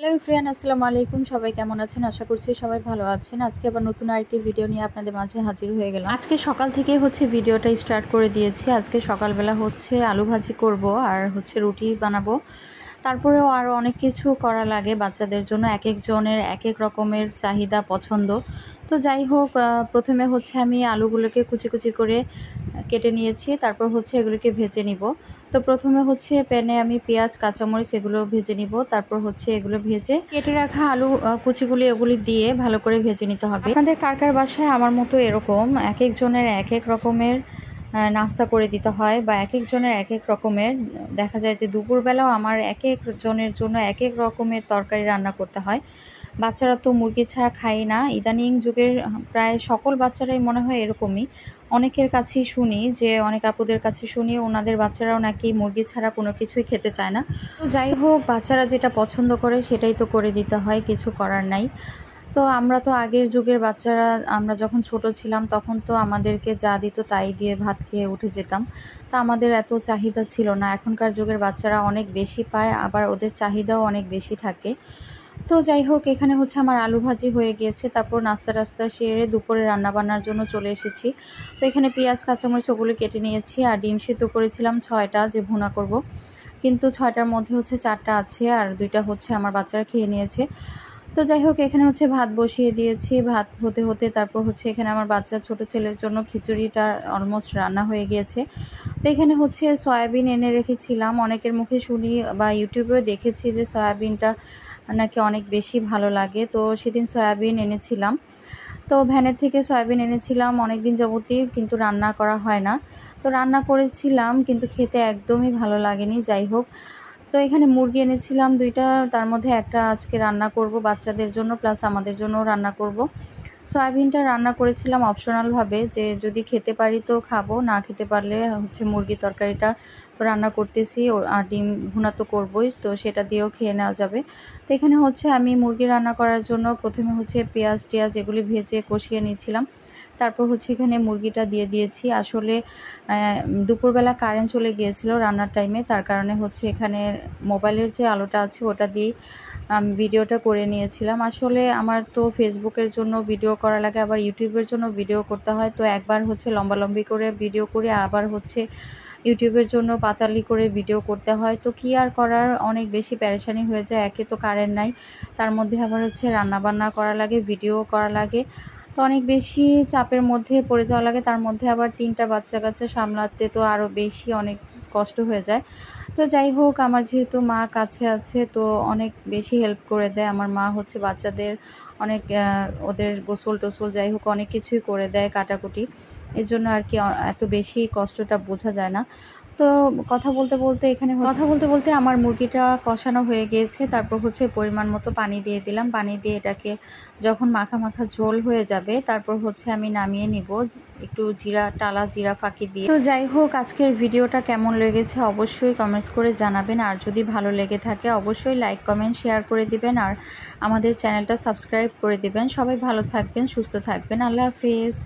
Hello friend, আসসালামু আলাইকুম। সবাই কেমন আছেন? আশা করছি সবাই ভালো আছেন। আজকে আবার নতুন আরেকটি ভিডিও নিয়ে আপনাদের মাঝে হাজির হয়ে গেলাম। আজকে সকাল থেকেই ভিডিওটা স্টার্ট করে দিয়েছি। আজকে সকালবেলা আলু ভাজি করব আর রুটি বানাবো। তারপরেও আরও অনেক কিছু করা লাগে বাচ্চাদের জন্য। এক একজনের এক এক রকমের চাহিদা পছন্দ। তো যাই হোক, প্রথমে আমি আলুগুলোকে কুচি কুচি করে কেটে নিয়েছি। তারপর এগুলোকে ভেজে নিব। তো প্রথমে প্যানে আমি পেঁয়াজ কাঁচামরিচ এগুলো ভেজে নিব। তারপর এগুলো ভেজে কেটে রাখা আলু কুচিগুলি এগুলি দিয়ে ভালো করে ভেজে নিতে হবে। আপনাদের কার কার বাসায় আমার মতো এরকম এক একজনের এক এক রকমের নাস্তা করে দিতে হয়, বা এক একজনের এক এক রকমের দেখা যায় যে দুপুরবেলাও আমার এক একজনের জন্য এক এক রকমের তরকারি রান্না করতে হয়। বাচ্চারা তো মুরগি ছাড়া খায় না। ইদানিং যুগের প্রায় সকল বাচ্চারাই মনে হয় এরকমই। অনেকের কাছেই শুনি, যে অনেক আপুদের কাছে শুনি ওনাদের বাচ্চারাও নাকি মুরগি ছাড়া কোনো কিছুই খেতে চায় না। তো যাই হোক, বাচ্চারা যেটা পছন্দ করে সেটাই তো করে দিতে হয়, কিছু করার নাই। তো আমরা তো আগের যুগের বাচ্চারা, আমরা যখন ছোট ছিলাম তখন তো আমাদেরকে যা দিত তাই দিয়ে ভাত খেয়ে উঠে যেতাম। তা আমাদের এত চাহিদা ছিল না। এখনকার যুগের বাচ্চারা অনেক বেশি পায়, আবার ওদের চাহিদাও অনেক বেশি থাকে। তো যাই হোক, এখানে আমার আলু ভাজি হয়ে গিয়েছে। তারপর নাস্তা টাস্তা সেরে দুপুরে রান্নাবান্নার জন্য চলে এসেছি। তো এখানে পেঁয়াজ কাঁচামরিচ ওগুলো কেটে নিয়েছি, আর ডিম সিদ্ধ করেছিলাম 6টা, যে ভুনা করব। কিন্তু 6টার মধ্যে 4টা আছে, আর 2টা আমার বাচ্চারা খেয়ে নিয়েছে। তো যাই হোক, এখানে ভাত বসিয়ে দিয়েছি। ভাত হতে হতে তারপর এখানে আমার বাচ্চা ছোট ছেলের জন্য খিচুড়িটা অলমোস্ট রান্না হয়ে গিয়েছে। তো এখানে সয়াবিন এনে রেখেছিলাম। অনেকের মুখে শুনি বা ইউটিউবেও দেখেছি যে সয়াবিনটা নাকি অনেক বেশি ভালো লাগে। তো সেদিন সয়াবিন এনেছিলাম। তো ভ্যানের থেকে সয়াবিন এনেছিলাম অনেক দিন যাবতই, কিন্তু রান্না করা হয় না। তো রান্না করেছিলাম, কিন্তু খেতে একদমই ভালো লাগেনি। যাই হোক, তো এখানে মুরগি এনেছিলাম 2টা, তার মধ্যে একটা আজকে রান্না করব বাচ্চাদের জন্য, প্লাস আমাদের জন্যও রান্না করব। সয়াবিনটা রান্না করেছিলাম অপশনালভাবে, যে যদি খেতে পারি তো খাবো, না খেতে পারলে মুরগির তরকারিটা তো রান্না করতেছি, আর ডিম ভুনা তো করবই, তো সেটা দিয়েও খেয়ে নেওয়া যাবে। তো এখানে আমি মুরগি রান্না করার জন্য প্রথমে পেঁয়াজ টিয়াজ এগুলি ভেজে কষিয়ে নিয়েছিলাম। তারপর এখানে মুরগিটা দিয়ে দিয়েছি। আসলে দুপুরবেলা কারেন্ট চলে গিয়েছিল রান্নার টাইমে, তার কারণে এখানে মোবাইলের যে আলোটা আছে ওটা দিয়েই ভিডিওটা করে নিয়েছিলাম। আসলে আমার তো ফেসবুকের জন্য ভিডিও করা লাগে, আবার ইউটিউবের জন্য ভিডিও করতে হয়। তো একবার লম্বালম্বি করে ভিডিও করে, আবার ইউটিউবের জন্য পাতালি করে ভিডিও করতে হয়। তো কি আর করার, অনেক বেশি পেরেশানি হয়ে যায়। একে তো কারেন্ট নাই, তার মধ্যে আবার রান্নাবান্না করা লাগে, ভিডিও করা লাগে। তো অনেক বেশি চাপের মধ্যে পড়ে যাওয়া লাগে। তার মধ্যে আবার 3টা বাচ্চা কাচ্চা সামলাতে তো আরও বেশি অনেক কষ্ট হয়ে যায়। তো যাই হোক, আমার যেহেতু মা কাছে আছে, তো অনেক বেশি হেল্প করে দেয়। আমার মা বাচ্চাদের অনেক ওদের গোসল টোসল যাই হোক অনেক কিছুই করে দেয়, কাটাকুটি। এর জন্য আর কি এত বেশি কষ্টটা বোঝা যায় না। তো কথা বলতে বলতে আমার মুরগিটা কষানো হয়ে গিয়েছে। তারপর পরিমাণ মতো পানি দিয়ে দিলাম। পানি দিয়ে এটাকে যখন মাখা মাখা ঝোল হয়ে যাবে, তারপর আমি নামিয়ে নিব একটু টালা জিরা ফাঁকি দিয়ে। তো যাই হোক, আজকের ভিডিওটা কেমন লেগেছে অবশ্যই কমেন্টস করে জানাবেন। আর যদি ভালো লেগে থাকে অবশ্যই লাইক কমেন্ট শেয়ার করে দিবেন, আর আমাদের চ্যানেলটা সাবস্ক্রাইব করে দিবেন। সবাই ভালো থাকবেন, সুস্থ থাকবেন। আল্লাহ হাফিজ।